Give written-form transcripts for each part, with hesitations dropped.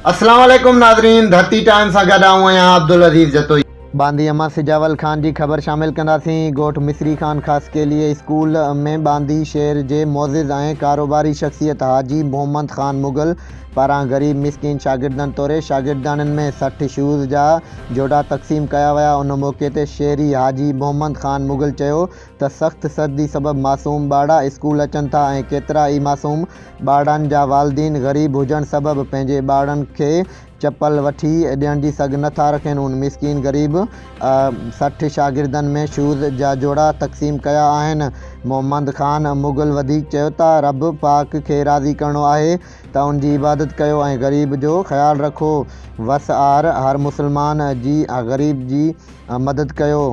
अस्सलाम वालेकुम नाज़रीन, धरती टाइम सां गॾु आऊं आहियां अब्दुल अज़ीज़ जतोई। बांदी अमा सिजावल खान जी ख़बर शामिल कंदासीं। ॻोठ मिस्री खान ख़ास के लिए स्कूल में बांदी शहर जे मोज़िज़ ऐं कारोबारी शख़्सियत हाजी मोहम्मद ख़ान मुग़ल पारां ग़रीब मिसकिन शागिर्दनि तौरु शागिर्दाननि में 60 शूज़ जा जोड़ा तक़सीम कया विया। उन मौक़े ते शहरी हाजी मोहम्मद ख़ान मुग़ल चयो त सख़्त सर्दी सबबि मासूम ॿार स्कूल अचनि था ऐं केतिरा ई मासूम ॿारनि जा वालिदीन ग़रीब हुजण सबबि पंहिंजे ॿारनि खे चप्पल वठी ॾियण जी सघ नथा रखनि। उन मिसकिन ग़रीब 60 शागिर्दनि में शूज़ जा जोड़ा तक़सीम कया आहिनि। मोहम्मद ख़ान मुग़ल वधीक चयो त रब पाक खे राज़ी करिणो आहे त उन जी इबादत कयो ऐं ग़रीब जो ख़्यालु रखो। वसआर हर मुसलमान जी ग़रीब जी मदद कयो।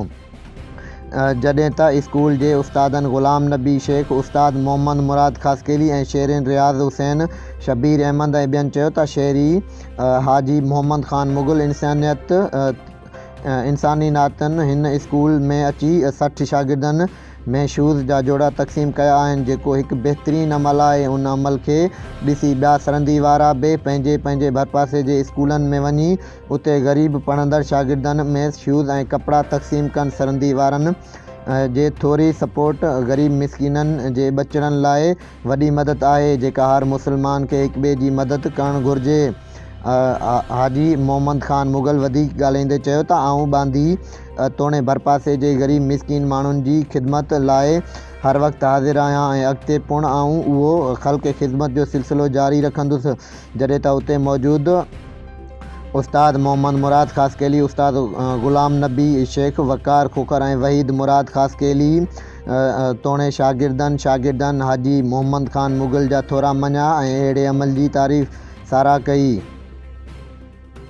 जॾहिं त स्कूल जे उस्तादनि ग़ुलाम नबी शेख, उस्ताद मोहम्मद मुराद ख़ासकेली ऐं शेरिन रियाज़ हुसैन, शबीर अहमद ऐं ॿियनि चयो त शहरी हाजी मोहम्मद ख़ान मुग़ल इंसानी नातनि हिन स्कूल में अची 60 शागिर्दनि में शूज़ जा जोड़ा तक़सीम कया आहिनि, जेको हिकु बहितरीनु अमल आहे। उन अमल खे ॾिसी ॿिया सरहंदी वारा बि पंहिंजे पंहिंजे भरपासे जे स्कूलनि में वञी उते ग़रीब पढ़ंदड़ शागिर्दनि में शूज़ ऐं कपिड़ा तक़सीम कनि। सरहंदी वारनि जे थोरी सपोर्ट ग़रीब मिसकिननि जे ॿचड़नि लाइ वॾी मदद आहे, जेका हर मुसलमान खे हिक ॿिए जी मदद करणु घुरिजे। हाजी मोहम्मद ख़ान मुग़ल वधीक ॻाल्हाईंदे चयो त आऊं बांदी तोड़े भरपासे जे ग़रीब मिसकिन माण्हुनि जी ख़िदमत लाइ हर वक़्तु हाज़िर आहियां ऐं अॻिते पिणु आऊं उहो ख़ल्क़ ख़िदमत जो सिलसिलो जारी रखंदुसि। जॾहिं त उते मौजूदु उस्ताद मोहम्मद मुराद ख़ासकेली, उस्ताद ग़ुलाम नबी शेख, वक़ार खोखर ऐं वहीद मुराद ख़ासकेली तोड़े शागिर्दनि हाजी मोहम्मद ख़ान मुग़ल जा थोरा मञा ऐं अहिड़े अमल जी तारीफ़ साराह कई।